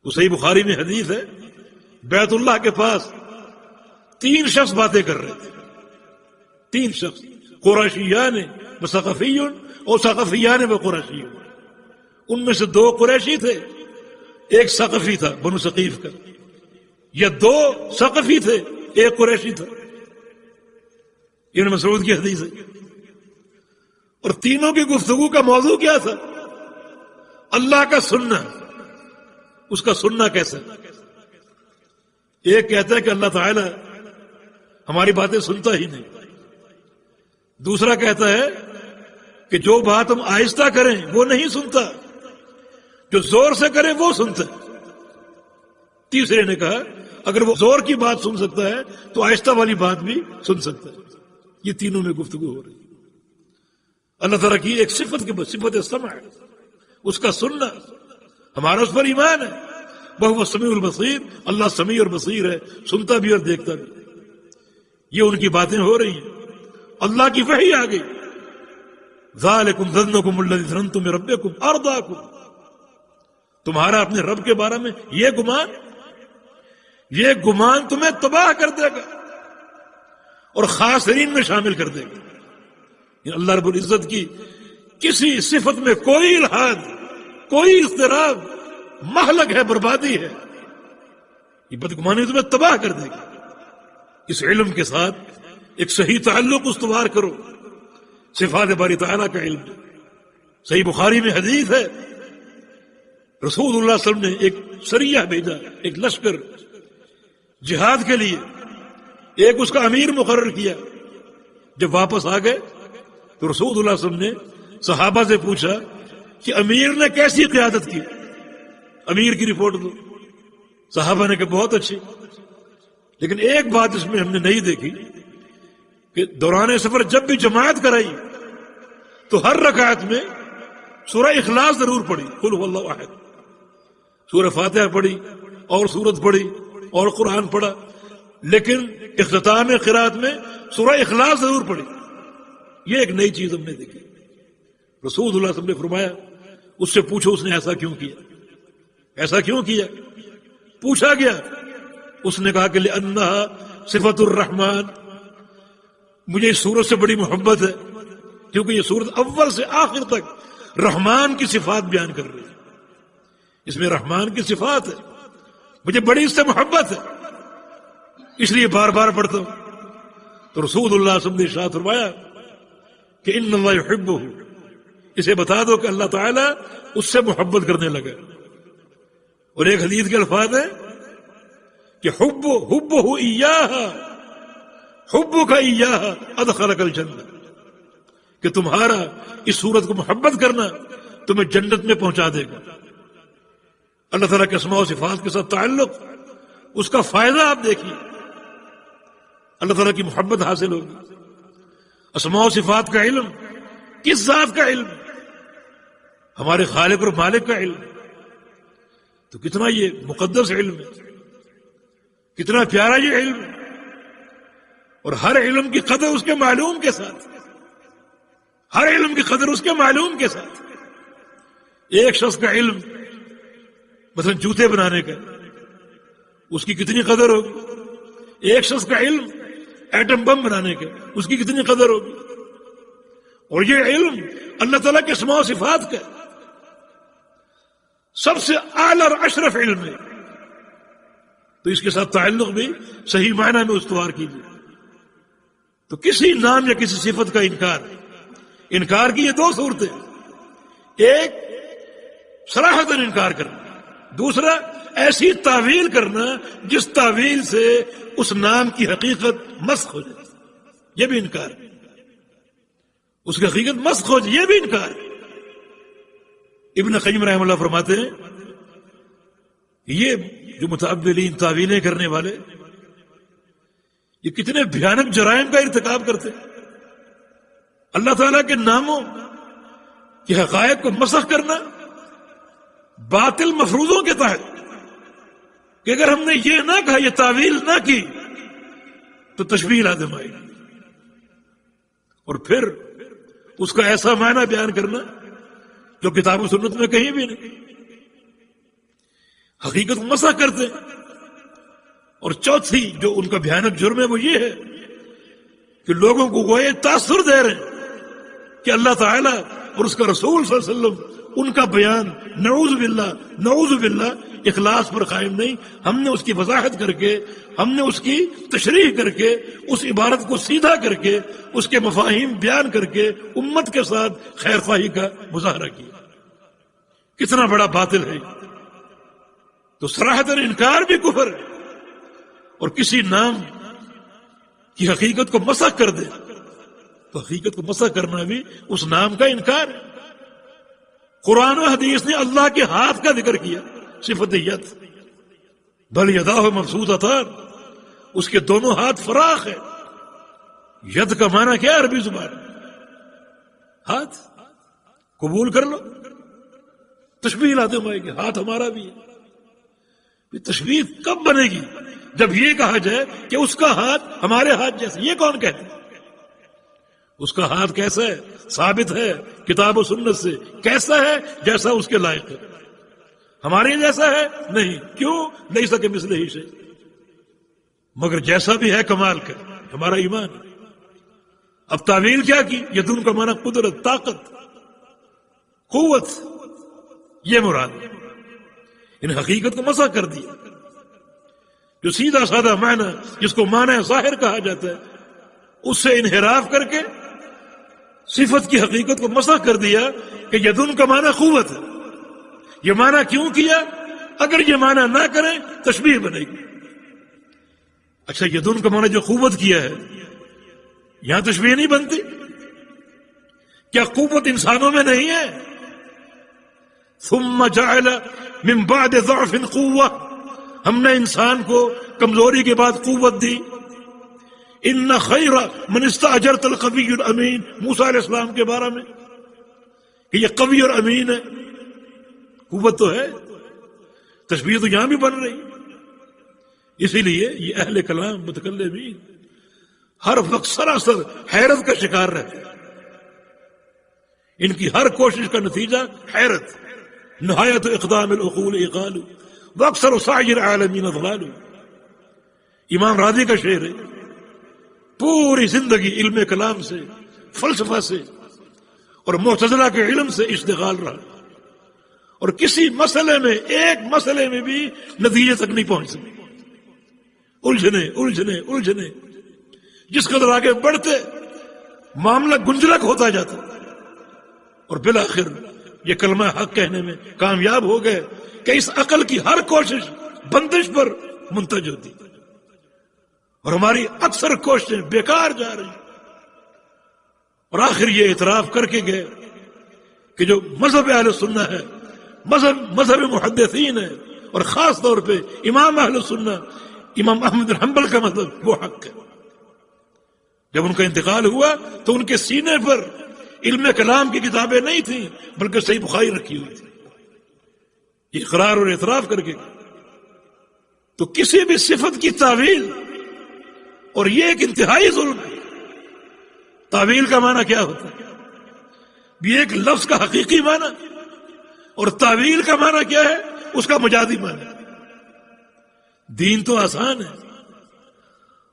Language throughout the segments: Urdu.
وہ صحیح بخاری میں حدیث ہے، بیت اللہ کے پاس 3 شخص باتیں کر رہے تھے، 3 شخص، قریشیان و ثقفیون اور ثقفیان و قریشیون. ان میں سے 2 قریشی تھے، ایک ثقفی تھا بنو ثقیف کا، یا 2 ثقفی تھے، ایک قریشی تھا. ابن مسعود کی حدیث ہے. اور تینوں کی گفتگو کا موضوع کیا تھا؟ اللہ کا سننا. اس کا سننا کیسا؟ ایک کہتا ہے کہ اللہ تعالی ہماری باتیں سنتا ہی نہیں. دوسرا کہتا ہے کہ جو بات ہم آہستہ کریں وہ نہیں سنتا، جو زور سے کریں وہ سنتا ہے. تیسرے نے کہا اگر وہ زور کی بات سن سکتا ہے تو آہستہ والی بات بھی سن سکتا ہے. یہ تینوں میں گفتگو ہو رہی ہے. اللہ تعالیٰ کی ایک صفت سمع ہے، اس کا سننا. ہمارا اس پر ایمان ہے. وہ سمیع البصیر، اللہ سمیع اور بصیر ہے، سنتا بھی اور دیکھتا بھی. یہ ان کی باتیں ہو رہی ہیں. اللہ کی وحی آ گئی. ذالکم ظنکم الذی ظننتم بربکم ارداکم. تمہارا اپنے رب کے بارے میں یہ گمان تمہیں تباہ کر دے گا اور خاسرین میں شامل کر دے گا. اللہ رب العزت کی کسی صفت میں کوئی الحاد، کوئی اضطراب مہلک ہے، بربادی ہے. یہ بدگمانی تمہیں تباہ کر دے گی. اس علم کے ساتھ ایک صحیح تعلق استوار کرو. صفات باری تعالیٰ کا علم. صحیح بخاری میں حدیث ہے، رسول اللہ صلی اللہ علیہ وسلم نے ایک سریہ بھیجا، ایک لشکر جہاد کے لیے. ایک اس کا امیر مقرر کیا. جب واپس آ گئے تو رسول اللہ صلی اللہ علیہ وسلم نے صحابہ سے پوچھا کہ امیر نے کیسی قیادت کی، امیر کی رپورٹ دو. صحابہ نے کہا بہت اچھی، لیکن ایک بات اس میں ہم نے نہیں دیکھی کہ دوران سفر جب بھی جماعت کرائی تو ہر رکعت میں سورہ اخلاص ضرور پڑھی، قل هو اللہ احد. سورہ فاتحہ پڑھی اور سورت پڑھی اور قرآن پڑھا، لیکن اختتام قرات میں سورہ اخلاص ضرور پڑھی. یہ ایک نئی چیز ہم نے دیکھی. رسول اللہ صلی اللہ علیہ وسلم نے فرمایا اس سے پوچھو اس نے ایسا کیوں کیا، ایسا کیوں کیا. پوچھا گیا، اس نے کہا کہ لأنہا صفت الرحمن، مجھے اس سورت سے بڑی محبت ہے کیونکہ یہ سورت اول سے آخر تک رحمان کی صفات بیان کر رہی ہے. اس میں رحمان کی صفات ہے، مجھے بڑی اس سے محبت ہے، اس لیے بار بار پڑھتا ہوں. تو رسول اللہ صلی اللہ علیہ وسلم نے ارشاد فرمایا کہ ان اللہ یحبہ، اسے بتا دو کہ اللہ تعالیٰ اس سے محبت کرنے لگا. اور ایک حدیث کے الفاظ ہیں کہ حبہ ایاہا، حبک ایاہا ادخلک الجنہ، کہ تمہارا اس سورت کو محبت کرنا تمہیں جنت میں پہنچا دے گا. اللہ تعالیٰ کے اسماء و صفات کے ساتھ تعلق، اس کا فائدہ آپ دیکھیے. اللہ تعالیٰ کی محبت حاصل ہوگی. اسماء و صفات کا علم کس ذات کا علم؟ ہمارے خالق اور مالک کا علم. تو کتنا یہ مقدس علم ہے، کتنا پیارا یہ علم ہے. اور ہر علم کی قدر اس کے معلوم کے ساتھ، ہر علم کی قدر اس کے معلوم کے ساتھ. ایک شخص کا علم مثلا جوتے بنانے کا، اس کی کتنی قدر ہوگی. ایک شخص کا علم ایٹم بم بنانے کا، اس کی کتنی قدر ہوگی. اور یہ علم اللہ تعالیٰ کے اسماء و صفات کا سب سے اعلی اور اشرف علم ہے. تو اس کے ساتھ تعلق بھی صحیح معنی میں استوار کیجیے. تو کسی نام یا کسی صفت کا انکار کی یہ 2 صورتیں. ایک صراحتاً انکار کرنا، دوسرا ایسی تعویل کرنا جس تعویل سے اس نام کی حقیقت مسخ ہو جائے، یہ بھی انکار ہے. اس کی حقیقت مسخ ہو جائے، یہ بھی انکار ہے. ابن قیم رحمہ اللہ فرماتے ہیں یہ جو متعولین تعویلیں کرنے والے یہ کتنے بھیانک جرائم کا ارتکاب کرتے ہیں. اللہ تعالیٰ کے ناموں کی حقائق کو مسخ کرنا باطل مفروضوں کے تحت، کہ اگر ہم نے یہ نہ کہا، یہ تعویل نہ کی تو تشبیہ لازم آئے گی. اور پھر اس کا ایسا معنی بیان کرنا جو کتاب و سنت میں کہیں بھی نہیں. حقیقت کو مسح کرتے ہیں۔ اور چوتھی جو ان کا بھیانک جرم ہے وہ یہ ہے کہ لوگوں کو وہ تاثر دے رہے ہیں کہ اللہ تعالیٰ اور اس کا رسول صلی اللہ علیہ وسلم ان کا بیان نعوذ باللہ اخلاص پر قائم نہیں۔ ہم نے اس کی وضاحت کر کے، ہم نے اس کی تشریح کر کے، اس عبارت کو سیدھا کر کے، اس کے مفاہیم بیان کر کے امت کے ساتھ خیر خواہی کا مظاہرہ کیا۔ کتنا بڑا باطل ہے! تو صراحتاً انکار بھی کفر ہے، اور کسی نام کی حقیقت کو مسح کر دے تو حقیقت کو مسح کرنا بھی اس نام کا انکار ہے۔ قرآن و حدیث نے اللہ کے ہاتھ کا ذکر کیا، صفت ید، بل یداہ مبسوطتان، اس کے دونوں ہاتھ فراخ ہے۔ ید کا معنی کیا ہے عربی زبان میں؟ ہاتھ۔ قبول کر لو، تشبیہ لاتے ہوئے کہ ہاتھ ہمارا بھی ہے۔ تشبیہ کب بنے گی؟ جب یہ کہا جائے کہ اس کا ہاتھ ہمارے ہاتھ جیسا۔ یہ کون کہتے ہیں؟ اس کا ہاتھ کیسا ہے؟ ثابت ہے کتاب و سنت سے، کیسا ہے؟ جیسا اس کے لائق ہے۔ ہمارے جیسا ہے؟ نہیں۔ کیوں؟ نہیں سکے مثل ہی سے، مگر جیسا بھی ہے کمال کا، ہمارا ایمان ہے۔ اب تعویل کیا کی؟ یدن کا معنی قدرت، طاقت، قوت، یہ مراد۔ ان حقیقت کو مسح کر دیا۔ جو سیدھا سادہ معنی جس کو معنی ظاہر کہا جاتا ہے اس سے انحراف کر کے صفت کی حقیقت کو مسح کر دیا کہ یدن کا معنی قوت ہے۔ یہ معنی کیوں کیا؟ اگر یہ معنی نہ کریں تشبیہ بنے گی۔ اچھا، یدن کا معنی جو قوت کیا ہے، یہاں تشبیہ نہیں بنتی؟ کیا قوت انسانوں میں نہیں ہے؟ ثم جعل من بعد ضعف قوة، ہم نے انسان کو کمزوری کے بعد قوت دی۔ ان خیر من استاجرت القوی الامین، موسیٰ علیہ السلام کے بارے میں کہ یہ قوی اور امین ہے۔ قوت تو ہے، تشبیہ تو یہاں بھی بن رہی۔ اسی لیے یہ اہل کلام متکلمین ہر وقت سراسر حیرت کا شکار رہتے ہیں۔ ان کی ہر کوشش کا نتیجہ حیرت۔ نہایت اقدام العقول اقال واکثر سعی العالمین ضلال۔ امام راضی کا شعر ہے، پوری زندگی علم کلام سے، فلسفہ سے اور معتزلہ کے علم سے اشتغال رہا، اور کسی مسئلے میں، ایک مسئلے میں بھی نتیجے تک نہیں پہنچ سکے۔ الجھنے جس قدر آگے بڑھتے معاملہ گنجلک ہوتا جاتا، اور بالآخر یہ کلمہ حق کہنے میں کامیاب ہو گئے کہ اس عقل کی ہر کوشش بندش پر منتج ہوتی، اور ہماری اکثر کوششیں بیکار جا رہی، اور آخر یہ اعتراف کر کے گئے کہ جو مذہب اہل سنہ ہے، مذہب محدثین ہے، اور خاص طور پہ امام اہل سنہ امام احمد بن حنبل کا مذہب، وہ حق ہے۔ جب ان کا انتقال ہوا تو ان کے سینے پر علم کلام کی کتابیں نہیں تھیں، بلکہ صحیح بخاری رکھی ہوئی تھی، اقرار اور اعتراف کر کے۔ تو کسی بھی صفت کی تعویل، اور یہ ایک انتہائی ظلم ہے۔ تعویل کا معنی کیا ہوتا ہے؟ بھی ایک لفظ کا حقیقی معنی، اور تعویل کا معنی کیا ہے؟ اس کا مجازی معنی۔ دین تو آسان ہے،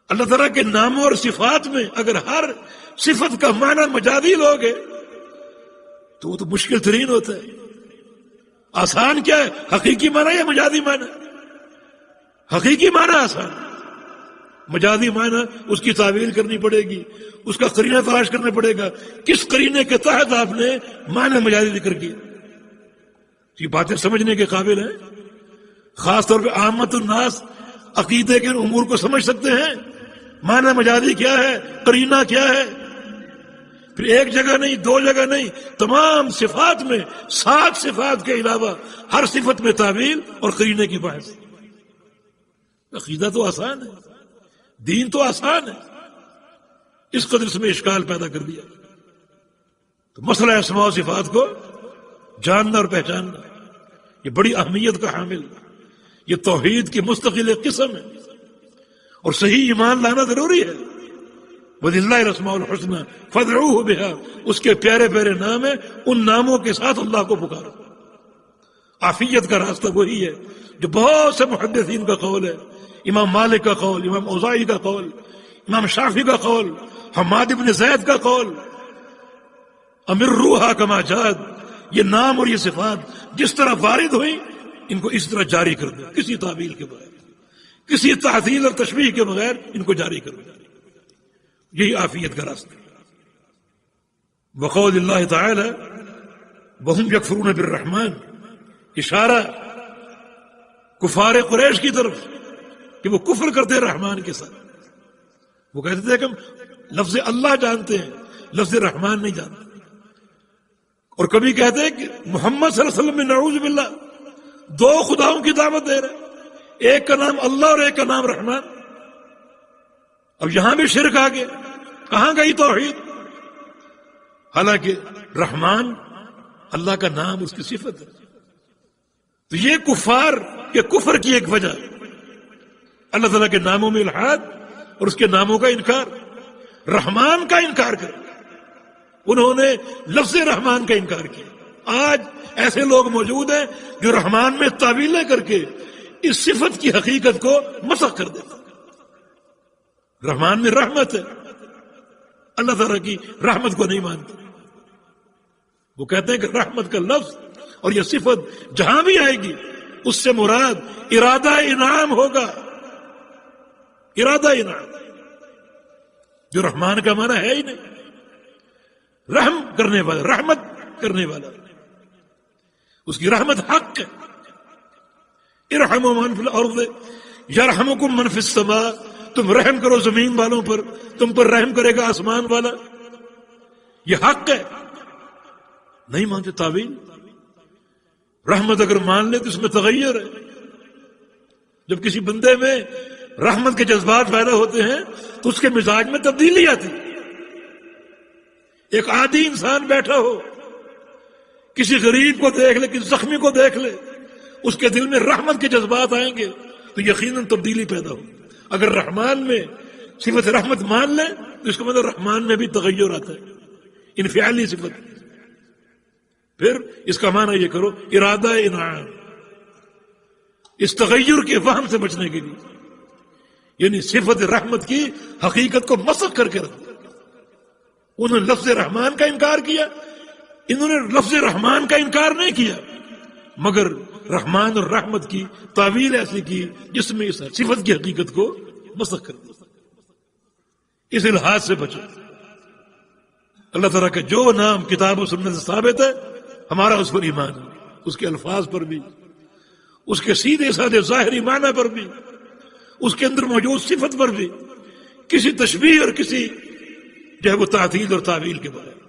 اللہ تعالیٰ کے ناموں اور صفات میں اگر ہر صفت کا معنی مجازی لوگے تو وہ تو مشکل ترین ہوتا ہے۔ آسان کیا ہے؟ حقیقی معنی یا مجازی معنی؟ حقیقی معنی آسان، مجازی معنی اس کی تعویل کرنی پڑے گی، اس کا قرینہ تلاش کرنا پڑے گا، کس قرینے کے تحت آپ نے معنی مجازی ذکر کیا۔ یہ باتیں سمجھنے کے قابل ہیں، خاص طور پہ عامت الناس عقیدے کے امور کو سمجھ سکتے ہیں۔ معنی مجازی کیا ہے، قرینہ کیا ہے، پھر ایک جگہ نہیں، دو جگہ نہیں، تمام صفات میں 7 صفات کے علاوہ ہر صفت میں تعویل اور قرینے کی بحث۔ عقیدہ تو آسان ہے، دین تو آسان ہے، اس قدر اس میں اشکال پیدا کر دیا۔ تو مسئلہ اسماء و صفات کو جاننا اور پہچاننا یہ بڑی اہمیت کا حامل، یہ توحید کی مستقل ایک قسم ہے، اور صحیح ایمان لانا ضروری ہے۔ وَلِلَّهِ الْأَسْمَاءُ الْحُسْنَى فَادْعُوهُ بِهَا، اس کے پیارے پیارے نام ہیں، ان ناموں کے ساتھ اللہ کو پکارو۔ عافیت کا راستہ وہی ہے جو بہت سے محدثین کا قول ہے، امام مالک کا قول، امام اوزاعی کا قول، امام شافعی کا قول، حماد بن زید کا قول، امروہا کما جاءت، یہ نام اور یہ صفات جس طرح وارد ہوئی ان کو اس طرح جاری کر دو، کسی تعویل کے بغیر، کسی تعطیل اور تشبیہ کے بغیر ان کو جاری کر دو. یہی عافیت کا راستہ. وقول اللہ تعالی وہم یکفرون بالرحمن، اشارہ کفار قریش کی طرف کہ وہ کفر کرتے رحمان کے ساتھ. وہ کہتے تھے کہ ہم لفظ اللہ جانتے ہیں، لفظ رحمان نہیں جانتے. اور کبھی کہتے ہیں کہ محمد صلی اللہ علیہ وسلم میں نعوذ باللہ دو خداؤں کی دعوت دے رہے ہیں، ایک کا نام اللہ اور ایک کا نام رحمان. اب یہاں بھی شرک آ گیا، کہاں گئی توحید؟ حالانکہ رحمان اللہ کا نام، اس کی صفت ہے. تو یہ کفار کے کفر کی ایک وجہ، اللہ تعالیٰ کے ناموں میں الحاد اور اس کے ناموں کا انکار، رحمان کا انکار کر، انہوں نے لفظ رحمان کا انکار کیا. آج ایسے لوگ موجود ہیں جو رحمان میں تعویلیں کر کے اس صفت کی حقیقت کو مسخ کر دیتے. رحمان میں رحمت ہے، اللہ تعالیٰ کی رحمت کو نہیں مانتے. وہ کہتے ہیں کہ رحمت کا لفظ اور یہ صفت جہاں بھی آئے گی اس سے مراد ارادہ انعام ہوگا، ارادہ انعام، جو رحمان کا معنی ہے ہی نہیں. رحم کرنے والا، رحمت کرنے والا، اس کی رحمت حق ہے. ارحموا من فی الارض یرحمکم من فی السماء، تم رحم کرو زمین والوں پر، تم پر رحم کرے گا آسمان والا. یہ حق ہے. نہیں مانتے تعویل. رحمت اگر مان لے تو اس میں تغیر ہے. جب کسی بندے میں رحمت کے جذبات پیدا ہوتے ہیں تو اس کے مزاج میں تبدیلی آتی. ایک عادی انسان بیٹھا ہو، کسی غریب کو دیکھ لے، کسی زخمی کو دیکھ لے، اس کے دل میں رحمت کے جذبات آئیں گے تو یقیناً تبدیلی پیدا ہو. اگر رحمان میں صفت رحمت مان لیں تو اس کا مطلب رحمان میں بھی تغیر آتا ہے، انفعالی صفت. پھر اس کا معنی یہ کرو ارادہ انعام، اس تغیر کے وہم سے بچنے کے لیے، یعنی صفت رحمت کی حقیقت کو مسخ کر کے رکھ. انہوں نے لفظ رحمان کا انکار کیا، انہوں نے لفظ رحمان کا انکار نہیں کیا، مگر رحمان اور رحمت کی تعویل ایسی کی جس میں اس صفت کی حقیقت کو مسخ کر دیا. اس الحاظ سے بچو. اللہ تعالیٰ کا جو نام کتاب و سنت سے ثابت ہے ہمارا اس پر ایمان ہے، اس کے الفاظ پر بھی، اس کے سیدھے سادھے ظاہری معنی پر بھی، اس کے اندر موجود صفت پر بھی، کسی تشبیہ اور کسی جو ہے وہ تعطیل اور تعویل کے بارے میں.